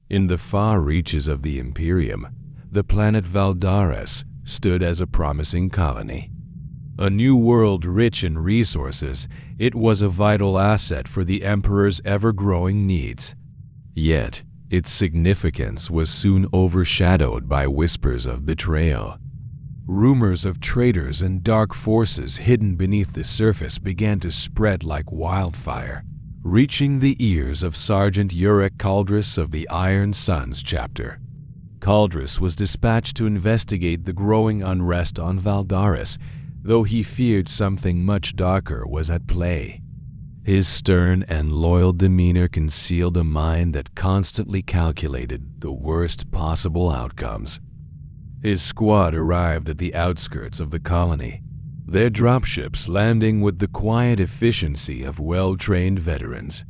In the far reaches of the Imperium, the planet Kaldris stood as a promising colony. A new world rich in resources, it was a vital asset for the Emperor's ever-growing needs. Yet, its significance was soon overshadowed by whispers of betrayal. Rumors of traitors and dark forces hidden beneath the surface began to spread like wildfire, reaching the ears of Sergeant Kaldris of the Iron Suns chapter. Kaldris was dispatched to investigate the growing unrest on Kaldris, though he feared something much darker was at play. His stern and loyal demeanor concealed a mind that constantly calculated the worst possible outcomes. His squad arrived at the outskirts of the colony, their dropships landing with the quiet efficiency of well-trained veterans.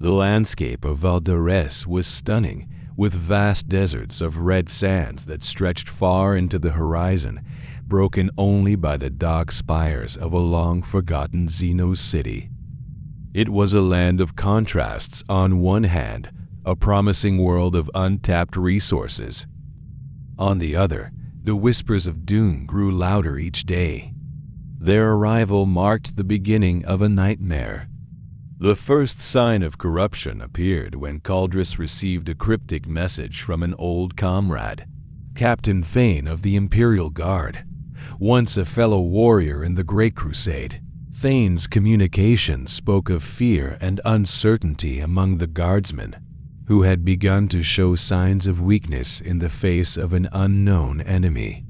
The landscape of Kaldris was stunning, with vast deserts of red sands that stretched far into the horizon, broken only by the dark spires of a long-forgotten Xeno city. It was a land of contrasts. On one hand, a promising world of untapped resources. On the other, the whispers of doom grew louder each day. Their arrival marked the beginning of a nightmare. The first sign of corruption appeared when Kaldris received a cryptic message from an old comrade, Captain Thane of the Imperial Guard. Once a fellow warrior in the Great Crusade, Thane's communication spoke of fear and uncertainty among the guardsmen, who had begun to show signs of weakness in the face of an unknown enemy.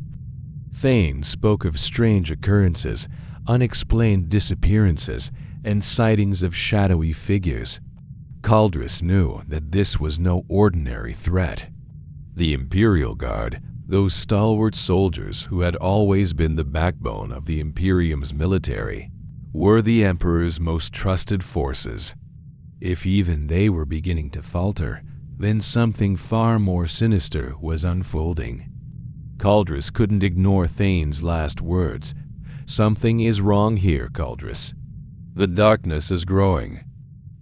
Thane spoke of strange occurrences, unexplained disappearances, and sightings of shadowy figures. Kaldris knew that this was no ordinary threat. The Imperial Guard, those stalwart soldiers who had always been the backbone of the Imperium's military, were the Emperor's most trusted forces. If even they were beginning to falter, then something far more sinister was unfolding. Kaldris couldn't ignore Thane's last words. "Something is wrong here, Kaldris. The darkness is growing."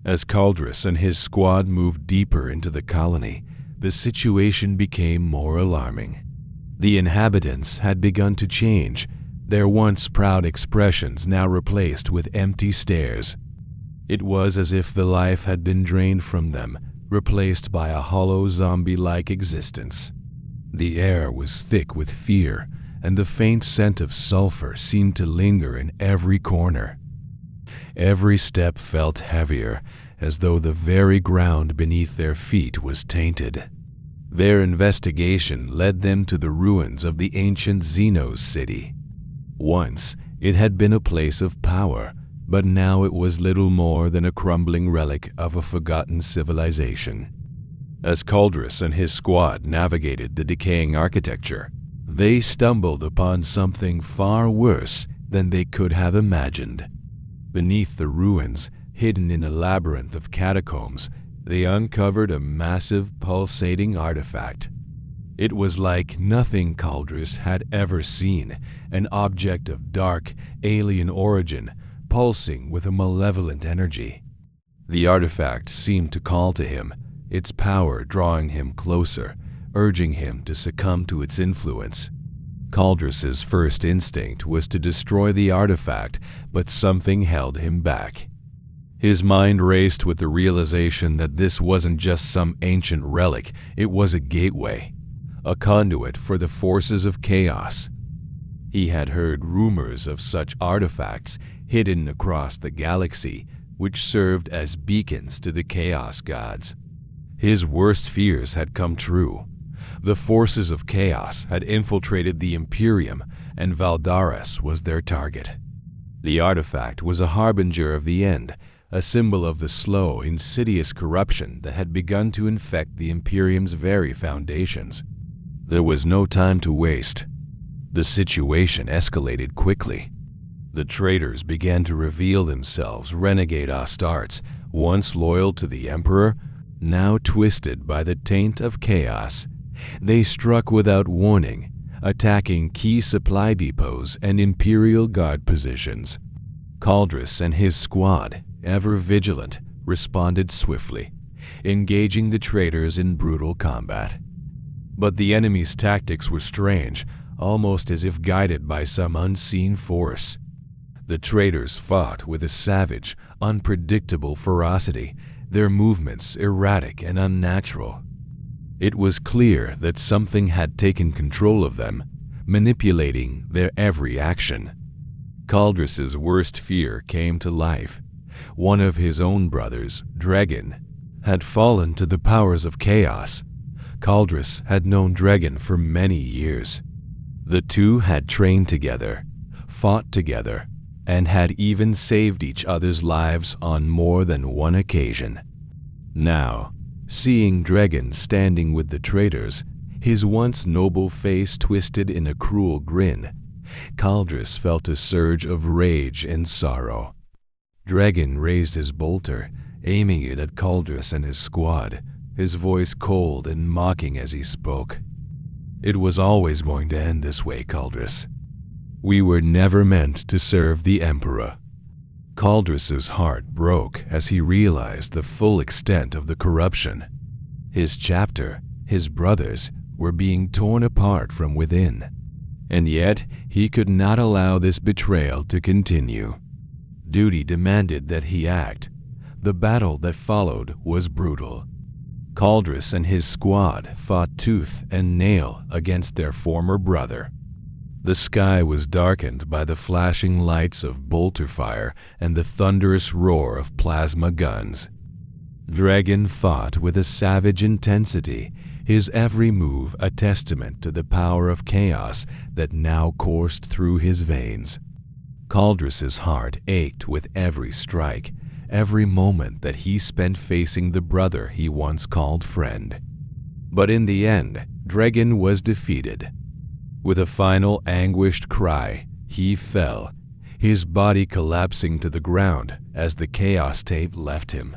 As Kaldris and his squad moved deeper into the colony, the situation became more alarming. The inhabitants had begun to change, their once proud expressions now replaced with empty stares. It was as if the life had been drained from them, replaced by a hollow zombie-like existence. The air was thick with fear, and the faint scent of sulfur seemed to linger in every corner. Every step felt heavier, as though the very ground beneath their feet was tainted. Their investigation led them to the ruins of the ancient Xeno city. Once, it had been a place of power, but now it was little more than a crumbling relic of a forgotten civilization. As Kaldris and his squad navigated the decaying architecture, they stumbled upon something far worse than they could have imagined. Beneath the ruins, hidden in a labyrinth of catacombs, they uncovered a massive, pulsating artifact. It was like nothing Kaldris had ever seen, an object of dark, alien origin, pulsing with a malevolent energy. The artifact seemed to call to him, its power drawing him closer, urging him to succumb to its influence. Kaldris's first instinct was to destroy the artifact, but something held him back. His mind raced with the realization that this wasn't just some ancient relic, it was a gateway, a conduit for the forces of chaos. He had heard rumors of such artifacts hidden across the galaxy, which served as beacons to the chaos gods. His worst fears had come true. The forces of chaos had infiltrated the Imperium, and Kaldris was their target. The artifact was a harbinger of the end, a symbol of the slow, insidious corruption that had begun to infect the Imperium's very foundations. There was no time to waste. The situation escalated quickly. The traitors began to reveal themselves, renegade Astartes, once loyal to the Emperor, now twisted by the taint of chaos. They struck without warning, attacking key supply depots and Imperial Guard positions. Kaldris and his squad, ever vigilant, responded swiftly. engaging the traitors in brutal combat. But the enemy's tactics were strange, almost as if guided by some unseen force. The traitors fought with a savage, unpredictable ferocity, their movements erratic and unnatural. It was clear that something had taken control of them, manipulating their every action. Kaldris's worst fear came to life. One of his own brothers, Dragon, had fallen to the powers of chaos. Kaldris had known Dragon for many years. The two had trained together, fought together, and had even saved each other's lives on more than one occasion. Now, seeing Dragon standing with the traitors, his once noble face twisted in a cruel grin, Kaldris felt a surge of rage and sorrow. Dragon raised his bolter, aiming it at Kaldris and his squad, his voice cold and mocking as he spoke. "It was always going to end this way, Kaldris. We were never meant to serve the Emperor." Kaldris's heart broke as he realized the full extent of the corruption. His chapter, his brothers, were being torn apart from within. And yet, he could not allow this betrayal to continue. Duty demanded that he act. The battle that followed was brutal. Kaldris and his squad fought tooth and nail against their former brother. The sky was darkened by the flashing lights of bolter fire and the thunderous roar of plasma guns. Dragon fought with a savage intensity, his every move a testament to the power of chaos that now coursed through his veins. Kaldris's heart ached with every strike, every moment that he spent facing the brother he once called friend. But in the end, Dragon was defeated. With a final anguished cry, he fell, his body collapsing to the ground as the chaos tape left him.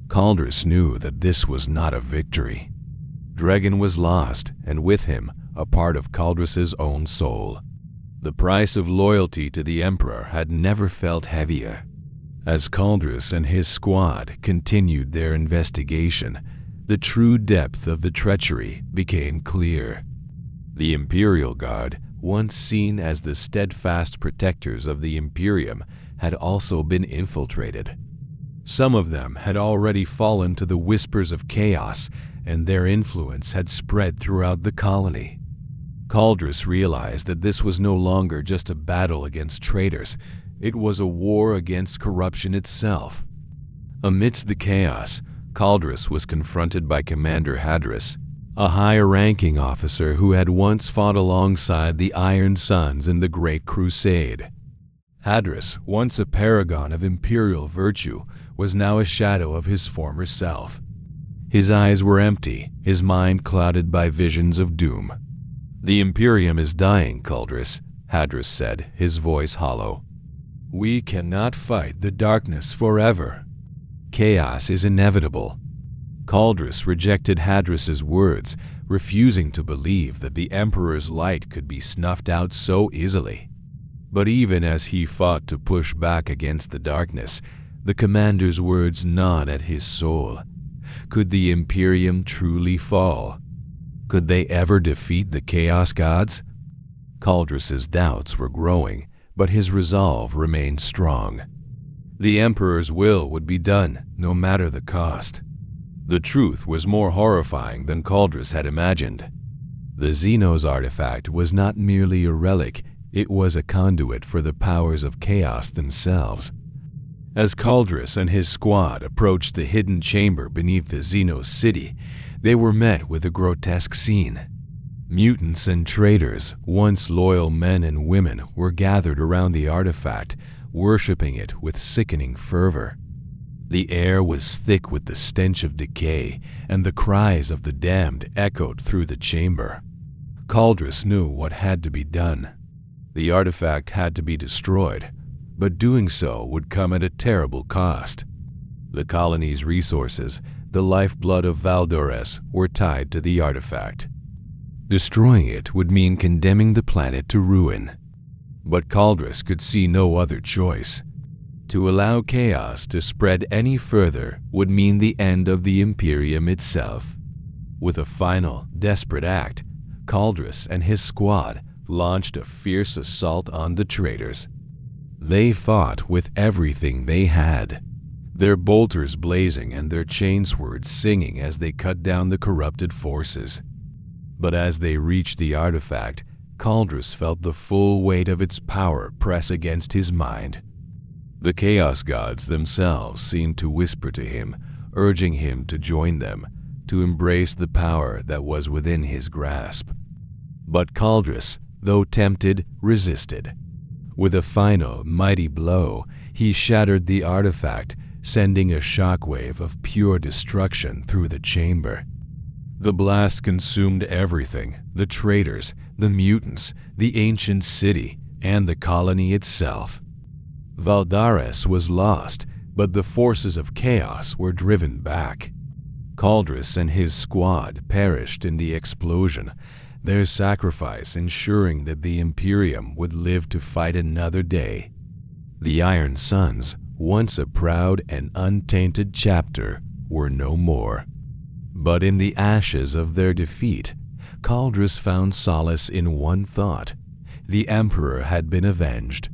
Kaldris knew that this was not a victory. Dragon was lost, and with him, a part of Kaldris's own soul. The price of loyalty to the Emperor had never felt heavier. As Kaldris and his squad continued their investigation, the true depth of the treachery became clear. The Imperial Guard, once seen as the steadfast protectors of the Imperium, had also been infiltrated. Some of them had already fallen to the whispers of chaos, and their influence had spread throughout the colony. Kaldris realized that this was no longer just a battle against traitors, it was a war against corruption itself. Amidst the chaos, Kaldris was confronted by Commander Hadris, a high-ranking officer who had once fought alongside the Iron Sons in the Great Crusade. Hadris, once a paragon of imperial virtue, was now a shadow of his former self. His eyes were empty, his mind clouded by visions of doom. "The Imperium is dying, Kaldris," Hadris said, his voice hollow. "We cannot fight the darkness forever. Chaos is inevitable." Kaldris rejected Hadris's words, refusing to believe that the Emperor's light could be snuffed out so easily. But even as he fought to push back against the darkness, the commander's words gnawed at his soul. Could the Imperium truly fall? Could they ever defeat the Chaos Gods? Kaldris's doubts were growing, but his resolve remained strong. The Emperor's will would be done, no matter the cost. The truth was more horrifying than Kaldris had imagined. The Xenos artifact was not merely a relic, it was a conduit for the powers of chaos themselves. As Kaldris and his squad approached the hidden chamber beneath the Xenos city, they were met with a grotesque scene. Mutants and traitors, once loyal men and women, were gathered around the artifact, worshipping it with sickening fervor. The air was thick with the stench of decay, and the cries of the damned echoed through the chamber. Kaldris knew what had to be done. The artifact had to be destroyed, but doing so would come at a terrible cost. The colony's resources, the lifeblood of Valdores, were tied to the artifact. Destroying it would mean condemning the planet to ruin. But Kaldris could see no other choice. To allow chaos to spread any further would mean the end of the Imperium itself. With a final, desperate act, Kaldris and his squad launched a fierce assault on the traitors. They fought with everything they had, their bolters blazing and their chainswords singing as they cut down the corrupted forces. But as they reached the artifact, Kaldris felt the full weight of its power press against his mind. The Chaos Gods themselves seemed to whisper to him, urging him to join them, to embrace the power that was within his grasp. But Kaldris, though tempted, resisted. With a final, mighty blow, he shattered the artifact, sending a shockwave of pure destruction through the chamber. The blast consumed everything: the traitors, the mutants, the ancient city, and the colony itself. Valdares was lost, but the forces of chaos were driven back. Kaldris and his squad perished in the explosion, their sacrifice ensuring that the Imperium would live to fight another day. The Iron Sons, once a proud and untainted chapter, were no more. But in the ashes of their defeat, Kaldris found solace in one thought: the Emperor had been avenged,